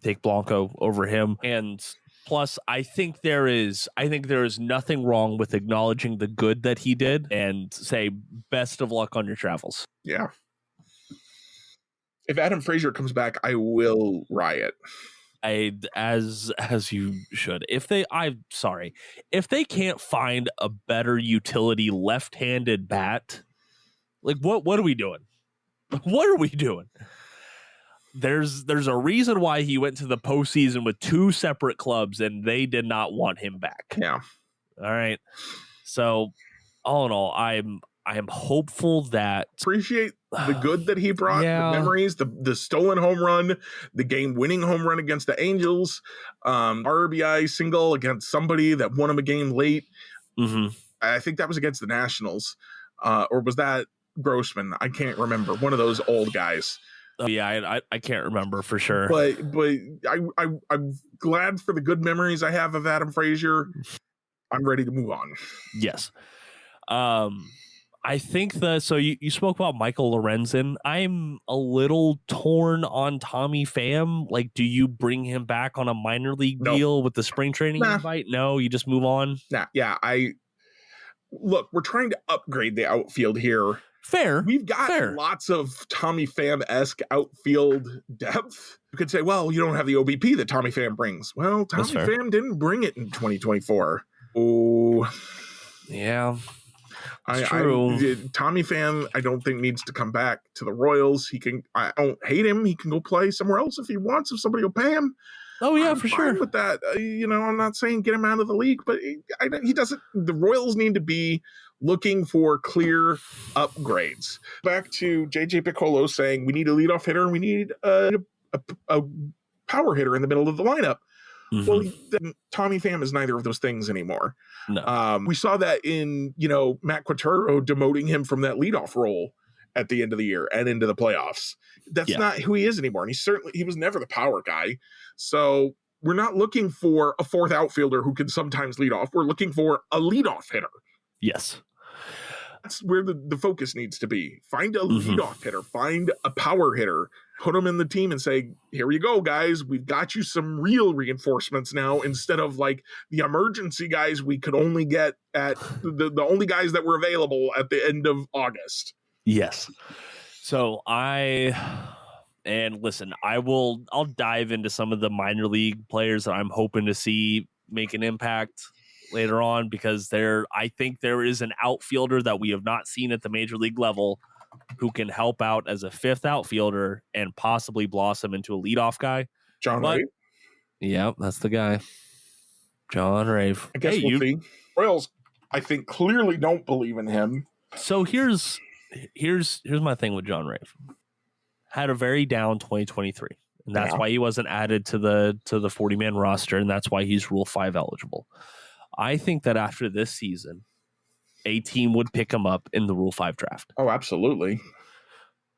take Blanco over him. And plus, I think there is nothing wrong with acknowledging the good that he did and say best of luck on your travels. Yeah. If Adam Frazier comes back, I will riot. As you should. If they can't find a better utility left-handed bat, like what are we doing? What are we doing? There's a reason why he went to the postseason with 2 separate clubs and they did not want him back. Yeah. All right. So all in all, I am hopeful that appreciate the good that he brought, the memories, the stolen home run, the game-winning home run against the Angels, RBI single against somebody that won him a game late. Mm-hmm. I think that was against the Nationals, or was that Grossman? I can't remember. One of those old guys. Yeah, I can't remember for sure. But I'm glad for the good memories I have of Adam Frazier. I'm ready to move on. Yes. I think so you spoke about Michael Lorenzen. I'm a little torn on Tommy Pham. Like, do you bring him back on a minor league deal with the spring training invite? No, you just move on? Yeah. Look, we're trying to upgrade the outfield here. Fair. We've got lots of Tommy Pham-esque outfield depth. You could say, well, you don't have the OBP that Tommy Pham brings. Well, Tommy Pham didn't bring it in 2024. Oh. Yeah. True. Tommy Pham, I don't think needs to come back to the Royals. I don't hate him. He can go play somewhere else if he wants, if somebody will pay him. Oh yeah, I'm for fine sure. with that, I'm not saying get him out of the league, but he doesn't. The Royals need to be looking for clear upgrades. Back to JJ Picollo saying we need a leadoff hitter. We need a power hitter in the middle of the lineup. Mm-hmm. Well, Tommy Pham is neither of those things anymore. No. We saw that in, Matt Quintero demoting him from that leadoff role at the end of the year and into the playoffs. That's not who he is anymore. And he was never the power guy. So we're not looking for a 4th outfielder who can sometimes lead off. We're looking for a leadoff hitter. Yes. That's where the focus needs to be. Find a leadoff hitter, find a power hitter, put them in the team and say, here you go, guys. We've got you some real reinforcements now instead of like the emergency guys we could only get at the only guys that were available at the end of August. Yes. So listen, I'll dive into some of the minor league players that I'm hoping to see make an impact later on, because I think there is an outfielder that we have not seen at the major league level who can help out as a 5th outfielder and possibly blossom into a leadoff guy. John Ray. Yeah, that's the guy. John Rave. I guess we'll see. Royals, I think, clearly don't believe in him. So here's my thing with John Rave. Had a very down 2023. And that's why he wasn't added to the 40-man roster, and that's why he's Rule 5 eligible. I think that after this season, a team would pick him up in the Rule 5 draft. Oh, absolutely.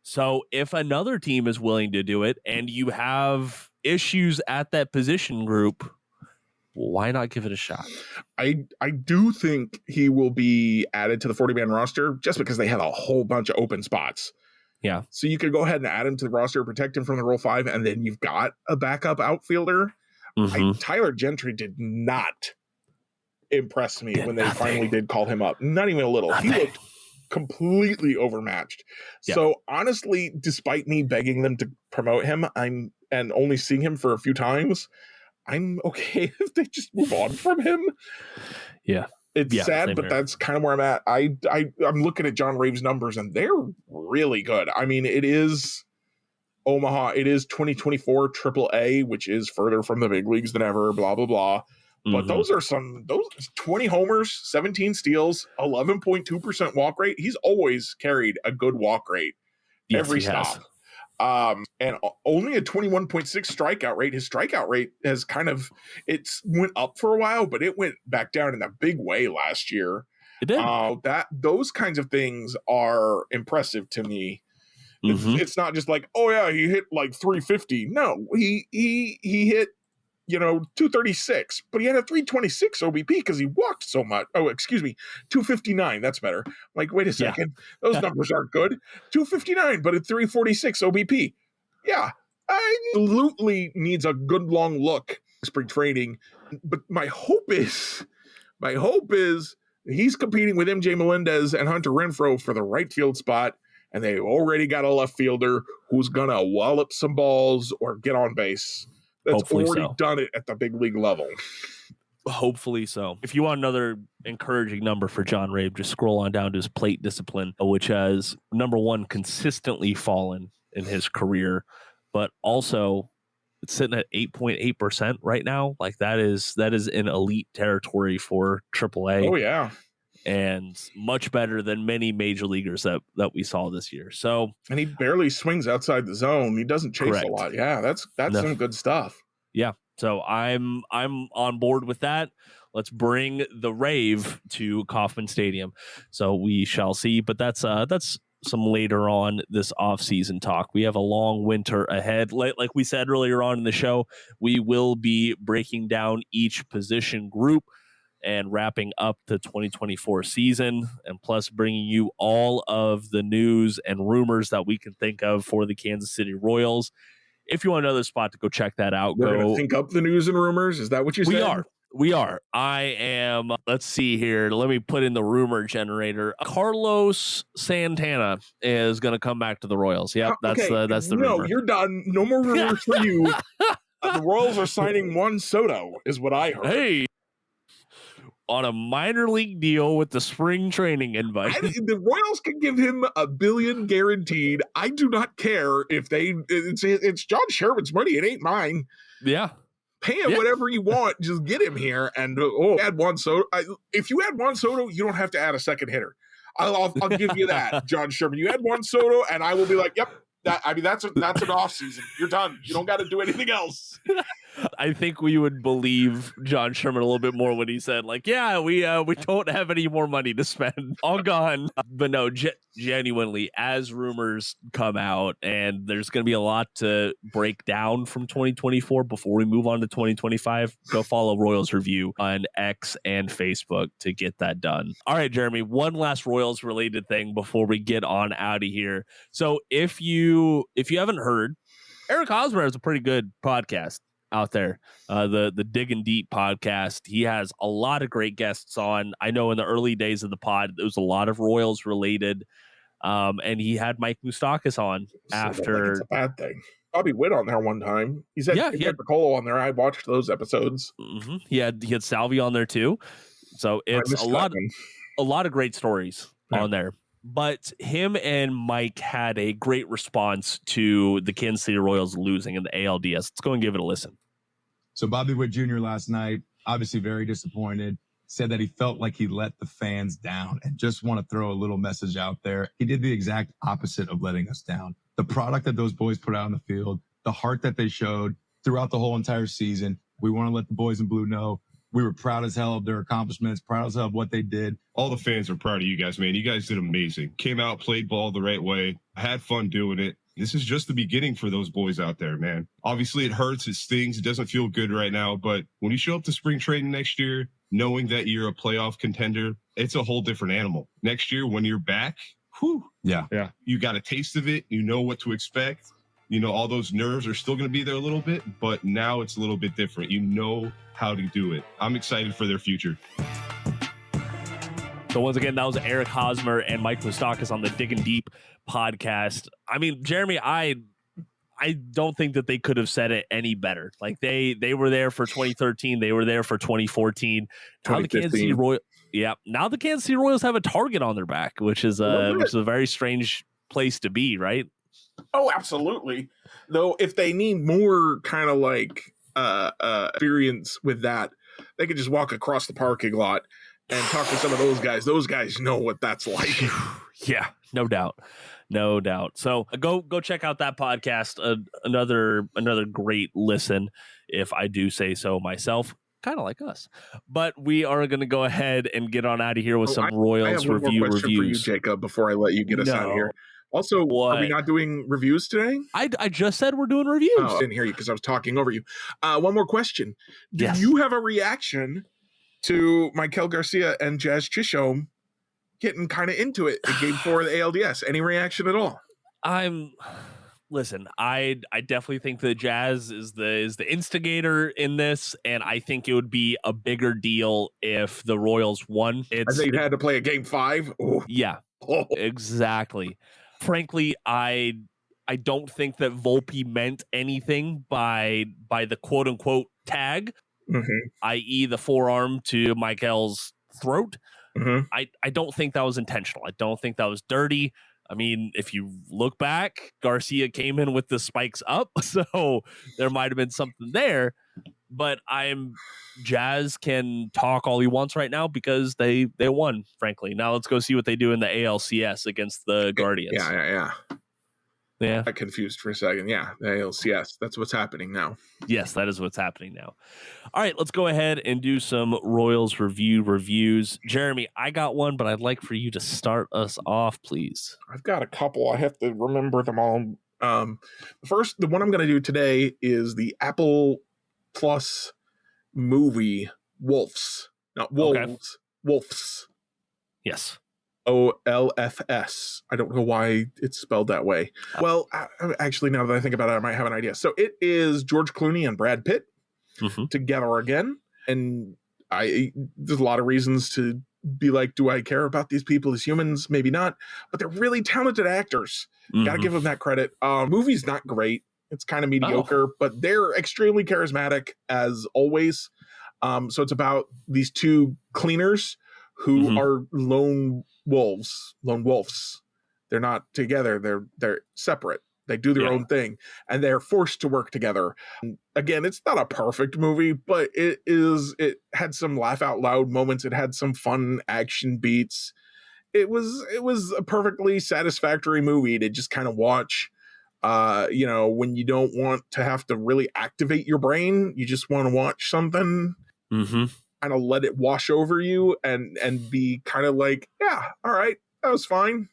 So if another team is willing to do it and you have issues at that position group, why not give it a shot? I do think he will be added to the 40-man roster just because they have a whole bunch of open spots. Yeah. So you could go ahead and add him to the roster, protect him from the Rule 5, and then you've got a backup outfielder. Tyler Gentry did not impress me when they finally did call him up. Not even a little. He looked completely overmatched. Yeah. So honestly, despite me begging them to promote him, and only seeing him for a few times, I'm okay if they just move on from him. Yeah. It's sad, but that's kind of where I'm at. I'm looking at John Rave's numbers, and they're really good. I mean, it is Omaha. It is 2024 AAA, which is further from the big leagues than ever, blah, blah, blah. But those 20 homers, 17 steals, 11.2% walk rate. He's always carried a good walk rate every stop. And only a 21.6 strikeout rate. His strikeout rate has went up for a while, but it went back down in a big way last year. It did. Those kinds of things are impressive to me. It's not just like, oh yeah, he hit like 350. No, he hit 236, but he had a 326 OBP because he walked so much. Oh, excuse me, 259. That's better. I'm like, wait a second, those numbers aren't good. 259, but a 346 OBP. Yeah, absolutely needs a good long look spring training. But my hope is he's competing with MJ Melendez and Hunter Renfroe for the right field spot. And they've already got a left fielder who's going to wallop some balls or get on base. That's Hopefully already so. done it at the big league level. Hopefully so. If you want another encouraging number for John Rabe, just scroll on down to his plate discipline, which has, number one, consistently fallen in his career, but also it's sitting at 8.8% right now. Like that is in elite territory for AAA. Oh, yeah. And much better than many major leaguers that we saw this year. So, and he barely swings outside the zone. He doesn't chase a lot. Yeah, that's some good stuff. Yeah. So I'm on board with that. Let's bring the rave to Kauffman Stadium. So we shall see. But that's some later on this offseason talk. We have a long winter ahead. Like we said earlier on in the show, we will be breaking down each position group and wrapping up the 2024 season, and plus bringing you all of the news and rumors that we can think of for the Kansas City Royals. If you want another spot to go check that out, we're going to think up the news and rumors. Is that what you said? We are. I am. Let's see here. Let me put in the rumor generator. Carlos Santana is going to come back to the Royals. Yep, that's the rumor. No, you're done. No more rumors for you. The Royals are signing Juan Soto, is what I heard. Hey. On a minor league deal with the spring training invite. The Royals can give him $1 billion guaranteed. I do not care if it's John Sherman's money. It ain't mine. Yeah. Pay him whatever you want. Just get him here. And add Juan Soto. If you add Juan Soto, you don't have to add a second hitter. I'll give you that, John Sherman. You add Juan Soto, and I will be like, yep. That's an off season. You're done. You don't got to do anything else. I think we would believe John Sherman a little bit more when he said, like, yeah, we don't have any more money to spend. All gone. But no, genuinely, as rumors come out, and there's going to be a lot to break down from 2024 before we move on to 2025, go follow Royals Review on X and Facebook to get that done. All right, Jeremy, one last Royals related thing before we get on out of here. So if you haven't heard, Eric Hosmer has a pretty good podcast out there, the Digging Deep podcast. He has a lot of great guests on. I know in the early days of the pod, there was a lot of Royals related, and he had Mike Moustakas on after. It's a bad thing. Bobby Witt on there one time. He had Picollo on there. I watched those episodes. Mm-hmm. He had Salvi on there too. So it's a lot of great stories on there. But him and Mike had a great response to the Kansas City Royals losing in the ALDS. Let's go and give it a listen. So Bobby Witt Jr. last night, obviously very disappointed, said that he felt like he let the fans down, and just want to throw a little message out there. He did the exact opposite of letting us down. The product that those boys put out on the field, the heart that they showed throughout the whole entire season, we want to let the boys in blue know we were proud as hell of their accomplishments, proud as hell of what they did. All the fans are proud of you guys, man. You guys did amazing. Came out, played ball the right way, had fun doing it. This is just the beginning for those boys out there, man. Obviously, it hurts, it stings, it doesn't feel good right now, but when you show up to spring training next year, knowing that you're a playoff contender, it's a whole different animal. Next year, when you're back, yeah, you got a taste of it. You know what to expect. You know, all those nerves are still going to be there a little bit, but now it's a little bit different. You know how to do it. I'm excited for their future. So once again, that was Eric Hosmer and Mike Moustakas on the Digging Deep podcast. I mean, Jeremy, I don't think that they could have said it any better. Like they were there for 2013, they were there for 2014. Now the Kansas City now the Kansas City Royals have a target on their back, which is a very strange place to be, right? Oh, absolutely. Though if they need more kind of like experience with that, they could just walk across the parking lot and talk to some of those guys. Those guys know what that's like. Yeah, no doubt. So go check out that podcast. Another great listen, if I do say so myself. kind of like us. But we are going to go ahead and get on out of here with some I Royals have one more question for you, reviews. Jacob, before I let you get us out of here. Also, What? are we not doing reviews today? I just said we're doing reviews. Oh, I didn't hear you because I was talking over you. One more question. Do Yes. you have a reaction to Michael Garcia and Jazz Chisholm getting kind of into it in game 4 of the ALDS? Any reaction at all? Listen, I definitely think the Jazz is the instigator in this, and I think it would be a bigger deal if the Royals won. I think you had to play a game 5. Ooh. Yeah, exactly. Frankly, I don't think that Volpe meant anything by the quote unquote tag, i.e. the forearm to Michael's throat. I don't think that was intentional. I don't think that was dirty. I mean, if you look back, Garcia came in with the spikes up, so there might have been something there. But Jazz can talk all he wants right now because they won, frankly. Now let's go see what they do in the ALCS against the Guardians. Yeah. I got confused for a second. Yeah, the ALCS. That's what's happening now. Yes, that is what's happening now. All right, let's go ahead and do some Royals reviews. Jeremy, I got one, but I'd like for you to start us off, please. I've got a couple. I have to remember them all. First, the one I'm going to do today is the Apple Plus movie Wolves. Not Wolves. Okay. Wolves. Yes. OLFS. I don't know why it's spelled that way. Well, actually, now that I think about it, I might have an idea. So it is George Clooney and Brad Pitt together again. And there's a lot of reasons to be like, do I care about these people as humans? Maybe not. But they're really talented actors. Got to give them that credit. Movie's not great. It's kind of mediocre, but they're extremely charismatic as always. So it's about these two cleaners who are lone wolves. They're not together. They're separate. They do their own thing, and they're forced to work together. Again, it's not a perfect movie, but it had some laugh out loud moments. It had some fun action beats. It was a perfectly satisfactory movie to just kind of watch. When you don't want to have to really activate your brain, you just want to watch something. Kind of let it wash over you and be kind of like, yeah, all right, that was fine.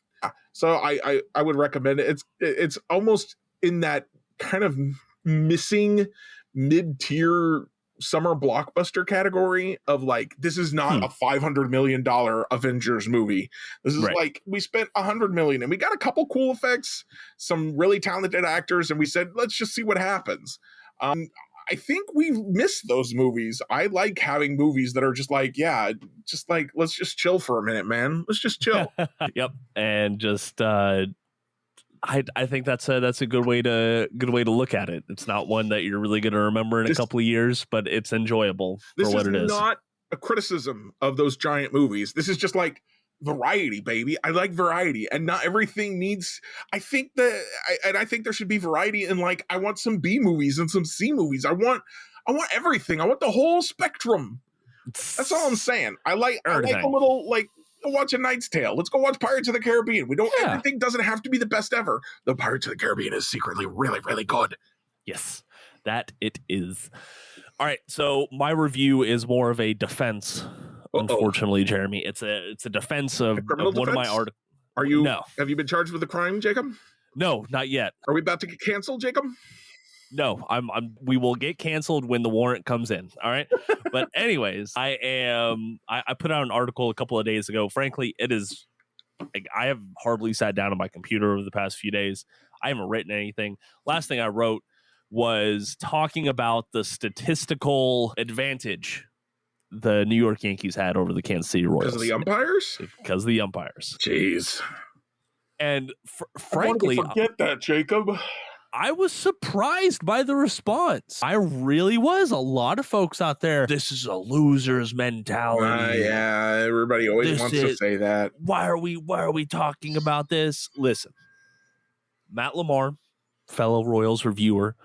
So I would recommend it. It's almost in that kind of missing mid-tier summer blockbuster category of like, this is not a $500 million Avengers movie. This is like, we spent $100 million and we got a couple cool effects, some really talented actors, and we said, let's just see what happens. I think we've missed those movies. I like having movies that are just like, let's just chill for a minute, man. Let's just chill. Yep. And just I think that's a good way to look at it. It's not one that you're really going to remember in a couple of years, but it's enjoyable for what it is. This is not a criticism of those giant movies. This is just like variety, baby. I like variety, and not everything needs. I think there should be variety in, like, I want some B movies and some C movies. I want everything. I want the whole spectrum. That's all I'm saying. I like a little, like, watch A Knight's Tale. Let's go watch Pirates of the Caribbean. Everything doesn't have to be the best ever. The Pirates of the Caribbean is secretly really, really good. Yes, that it is. All right, so my review is more of a defense. Unfortunately, Jeremy, it's a defense of one of my articles. Are you? No. Have you been charged with a crime, Jacob? No, not yet. Are we about to get canceled, Jacob? No, we will get canceled when the warrant comes in. All right. But anyways, I put out an article a couple of days ago. Frankly, it is, like, I have hardly sat down on my computer over the past few days. I haven't written anything. Last thing I wrote was talking about the statistical advantage the New York Yankees had over the Kansas City Royals. Because of the umpires? Because of the umpires. Jeez. And frankly, forget that, Jacob. I was surprised by the response. I really was. A lot of folks out there, this is a loser's mentality. Yeah, everybody always wants to say that. Why are we talking about this? Listen, Matt Lamar, fellow Royals reviewer,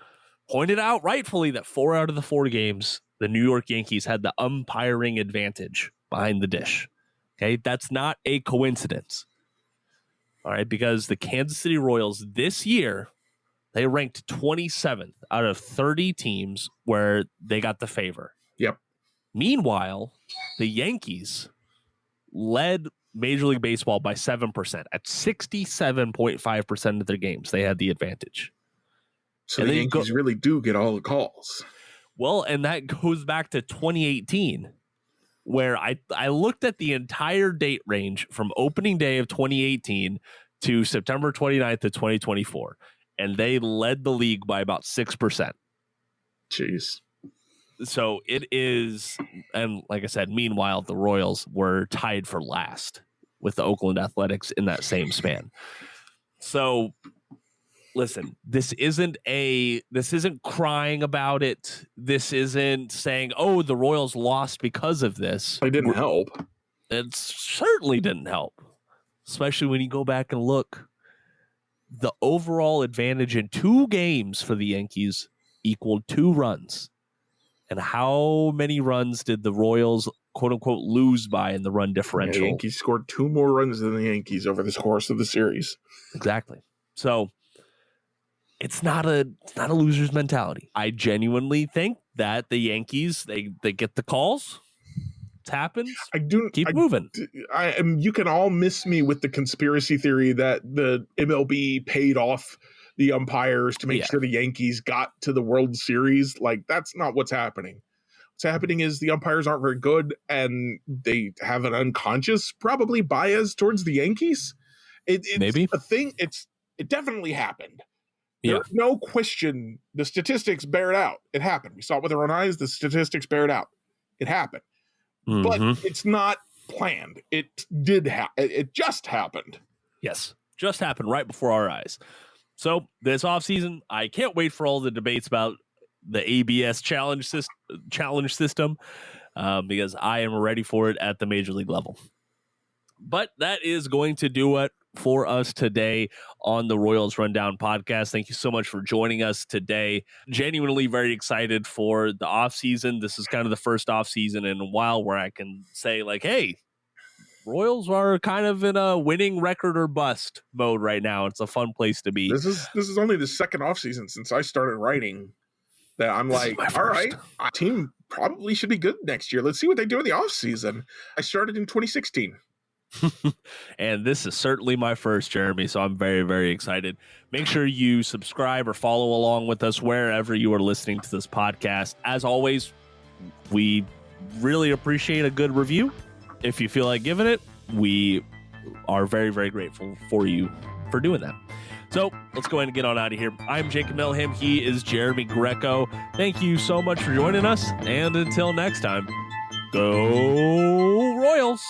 pointed out rightfully that 4 out of the 4 games, the New York Yankees had the umpiring advantage behind the dish. Okay, that's not a coincidence. All right, because the Kansas City Royals this year, they ranked 27th out of 30 teams where they got the favor. Yep. Meanwhile, the Yankees led Major League Baseball by 7%. At 67.5% of their games, they had the advantage. So And the they Yankees really do get all the calls. Well, and that goes back to 2018, where I looked at the entire date range from opening day of 2018 to September 29th of 2024, and they led the league by about 6%. Jeez. So it is, and like I said, meanwhile, the Royals were tied for last with the Oakland Athletics in that same span. So listen, this isn't crying about it. This isn't saying, oh, the Royals lost because of this. They didn't help. It certainly didn't help, especially when you go back and look. The overall advantage in 2 games for the Yankees equaled 2 runs. And how many runs did the Royals, quote unquote, lose by in the run differential? The Yankees scored 2 more runs than the Yankees over the course of the series. Exactly. So it's not a loser's mentality. I genuinely think that the Yankees, they get the calls. It happens. Keep moving. You can all miss me with the conspiracy theory that the MLB paid off the umpires to make sure the Yankees got to the World Series. Like, that's not what's happening. What's happening is the umpires aren't very good, and they have an unconscious, probably, bias towards the Yankees. It's maybe a thing. It definitely happened. There's no question. The statistics bear it out. It happened. We saw it with our own eyes. The statistics bear it out. It happened. But it's not planned. It did happen. It just happened. Yes. Just happened right before our eyes. So this offseason, I can't wait for all the debates about the ABS challenge system because I am ready for it at the major league level. But that is going to do it for us today on the Royals Rundown podcast. Thank you so much for joining us today. Genuinely very excited for the offseason. This is kind of the first offseason in a while where I can say, like, hey, Royals are kind of in a winning record or bust mode right now. It's a fun place to be. This is only the second offseason since I started writing that I'm like, all right, our team probably should be good next year. Let's see what they do in the offseason. I started in 2016. And this is certainly my first, Jeremy, so I'm very, very excited. Make sure you subscribe or follow along with us wherever you are listening to this podcast. As always, we really appreciate a good review. If you feel like giving it, we are very, very grateful for you for doing that. So let's go ahead and get on out of here. I'm Jacob Milham. He is Jeremy Greco. Thank you so much for joining us. And until next time, go Royals.